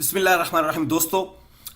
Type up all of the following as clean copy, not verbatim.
बिस्मिल्लाहिर्रहमानिर्रहीम। दोस्तों,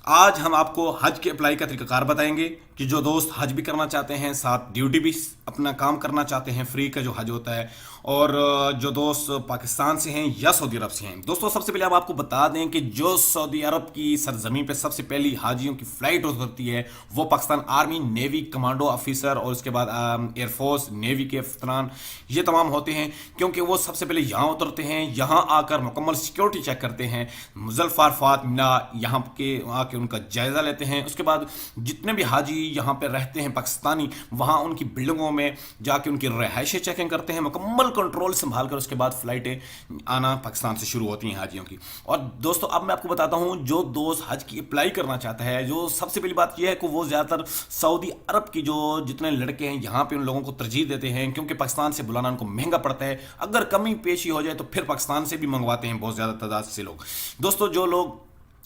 आज हम आपको हज के अप्लाई का तरीकाकार बताएंगे कि जो दोस्त हज भी करना चाहते हैं, साथ ड्यूटी भी अपना काम करना चाहते हैं, फ्री का जो हज होता है, और जो दोस्त पाकिस्तान से हैं या सऊदी अरब से हैं। दोस्तों, सबसे पहले हम आपको बता दें कि जो सऊदी अरब की सरजमीन पे सबसे पहली हाजियों की फ़्लाइट होती है वो Pakistan army, navy, commando officer और उसके बाद एयरफोर्स, नेवी के अफसरान, ये तमाम होते हैं, क्योंकि वो सबसे पहले यहाँ उतरते हैं, यहाँ आकर मुकम्मल सिक्योरिटी चेक करते हैं, मुज़ल्फ़ा अरफ़ात मिना यहाँ के आके उनका जायज़ा लेते हैं। उसके बाद जितने भी हाजी यहाँ पे रहते हैं पाकिस्तानी, वहाँ उनकी बिल्डिंगों में जाके उनकी रिहाइशें चेकिंग करते हैं, मुकम्मल कंट्रोल संभाल कर उसके बाद फ़्लाइटें आना पाकिस्तान से शुरू होती हैं हाजियों की। और दोस्तों, अब मैं आपको बताता हूँ, जो दोस्त हज की अप्लाई करना चाहता है, जो सबसे पहली बात यह है कि वो ज़्यादातर सऊदी अरब की जो जितने लड़के हैं यहाँ पे उन लोगों को तरजीह देते हैं, क्योंकि पाकिस्तान से बुलाना उनको महंगा पड़ता है। अगर कमी पेशी हो जाए तो फिर पाकिस्तान से भी मंगवाते हैं बहुत ज़्यादा तादाद से लोग। दोस्तों, जो लोग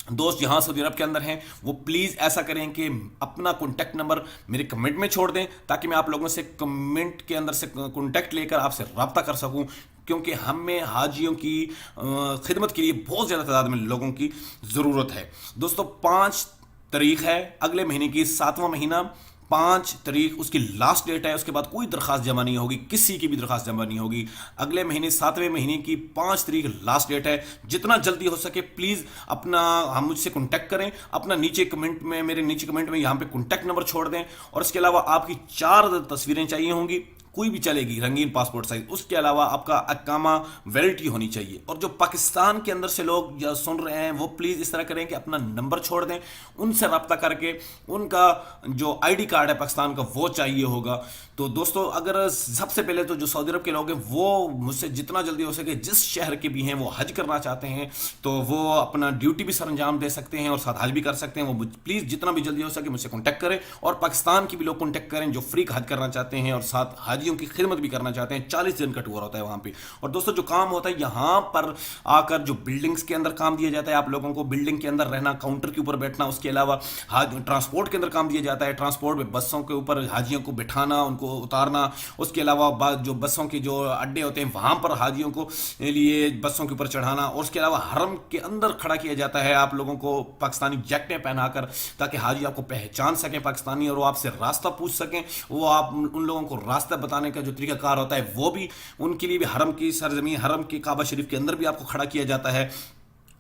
दोस्त यहाँ सऊदी अरब के अंदर हैं, वो प्लीज़ ऐसा करें कि अपना कॉन्टैक्ट नंबर मेरे कमेंट में छोड़ दें, ताकि मैं आप लोगों से कमेंट के अंदर से कॉन्टैक्ट लेकर आपसे रब्ता कर सकूं, क्योंकि हमें हाजियों की खिदमत के लिए बहुत ज़्यादा तादाद में लोगों की ज़रूरत है। दोस्तों, 5 तारीख है अगले महीने की, 7वां महीना, 5 तारीख उसकी लास्ट डेट है। उसके बाद कोई दरख्वास्त जमा नहीं होगी, किसी की भी दरख्वास्त जमा नहीं होगी। अगले महीने 7वें महीने की 5 तारीख लास्ट डेट है। जितना जल्दी हो सके प्लीज़ अपना हम मुझसे कॉन्टैक्ट करें, अपना नीचे कमेंट में, मेरे नीचे कमेंट में यहाँ पे कॉन्टैक्ट नंबर छोड़ दें। और इसके अलावा आपकी 4 तस्वीरें चाहिए होंगी, कोई भी चलेगी, रंगीन पासपोर्ट साइज। उसके अलावा आपका अकामा वैलिडिटी होनी चाहिए। और जो पाकिस्तान के अंदर से लोग सुन रहे हैं, वो प्लीज़ इस तरह करें कि अपना नंबर छोड़ दें, उनसे रब्ता करके उनका जो आईडी कार्ड है पाकिस्तान का वो चाहिए होगा। तो दोस्तों, अगर सबसे पहले तो जो सऊदी अरब के लोग हैं वो मुझसे जितना जल्दी हो सके, जिस शहर के भी हैं वो हज करना चाहते हैं, तो वो अपना ड्यूटी भी सर अंजाम दे सकते हैं और साथ हज भी कर सकते हैं। वो प्लीज़ जितना भी जल्दी हो सके मुझसे कॉन्टैक्ट करें। और पाकिस्तान की भी लोग कॉन्टैक्ट करें जो फ्री का हज करना चाहते हैं और साथ हाजियों की खिदमत भी करना चाहते हैं। 40 दिन का टूर होता है वहाँ पे। और दोस्तों, जो काम होता है यहाँ पर आकर, जो बिल्डिंग्स के अंदर काम दिया जाता है आप लोगों को, बिल्डिंग के अंदर रहना, काउंटर के ऊपर बैठना, उसके अलावा ट्रांसपोर्ट के अंदर काम दिया जाता है, ट्रांसपोर्ट में बसों के ऊपर हाजियों को बिठाना, उनको उतारना। उसके अलावा जो बसों के जो अड्डे होते हैं वहाँ पर हाजियों को लिए बसों के ऊपर चढ़ाना। और उसके अलावा हरम के अंदर खड़ा किया जाता है आप लोगों को पाकिस्तानी जैकेटें पहनाकर, ताकि हाजी आपको पहचान सकें पाकिस्तानी, और वो आपसे रास्ता पूछ सकें। वो आप उन लोगों को रास्ता बताने का जो तरीकाकार होता है वो भी उनके लिए भी हरम की सरजमीन, हरम के काबा शरीफ के अंदर भी आपको खड़ा किया जाता है।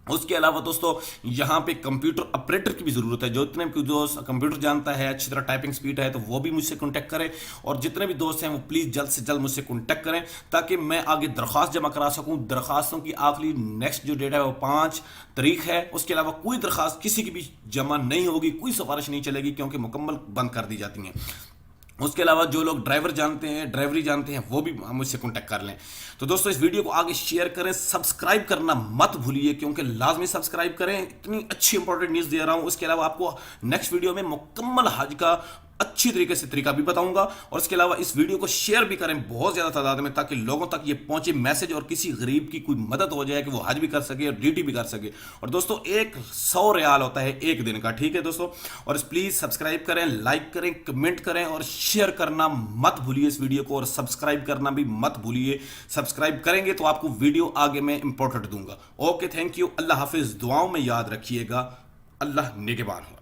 उसके अलावा दोस्तों, यहाँ पे कंप्यूटर ऑपरेटर की भी ज़रूरत है। जो इतने भी दोस्त कंप्यूटर जानता है, अच्छी तरह टाइपिंग स्पीड है, तो वो भी मुझसे कॉन्टैक्ट करें। और जितने भी दोस्त हैं वो प्लीज़ जल्द से जल्द मुझसे कॉन्टैक्ट करें, ताकि मैं आगे दरख्वास्त जमा करा सकूँ। दरख्वास्तों की आखिरी नेक्स्ट जो डेट है वो 5 तारीख है। उसके अलावा कोई दरख्वास्त किसी की भी जमा नहीं होगी, कोई सिफारिश नहीं चलेगी, क्योंकि मुकम्मल बंद कर दी जाती हैं। उसके अलावा जो लोग ड्राइवरी जानते हैं वो भी मुझसे कॉन्टैक्ट कर लें। तो दोस्तों, इस वीडियो को आगे शेयर करें, सब्सक्राइब करना मत भूलिए, क्योंकि लाजमी सब्सक्राइब करें, इतनी अच्छी इंपॉर्टेंट न्यूज़ दे रहा हूँ। उसके अलावा आपको नेक्स्ट वीडियो में मुकम्मल हज का अच्छी तरीके से तरीका भी बताऊंगा। और इसके अलावा इस वीडियो को शेयर भी करें बहुत ज़्यादा तादाद में, ताकि लोगों तक ये पहुंचे मैसेज और किसी गरीब की कोई मदद हो जाए कि वो हज भी कर सके और ड्यूटी भी कर सके। और दोस्तों, 100 रियाल होता है एक दिन का, ठीक है दोस्तों। और प्लीज़ सब्सक्राइब करें, लाइक करें, कमेंट करें और शेयर करना मत भूलिए इस वीडियो को, और सब्सक्राइब करना भी मत भूलिए। सब्सक्राइब करेंगे तो आपको वीडियो आगे मैं इंपॉर्टेंट दूंगा। ओके, थैंक यू, अल्लाह हाफिज़। दुआओं में याद रखिएगा। अल्लाह निगहबान हो।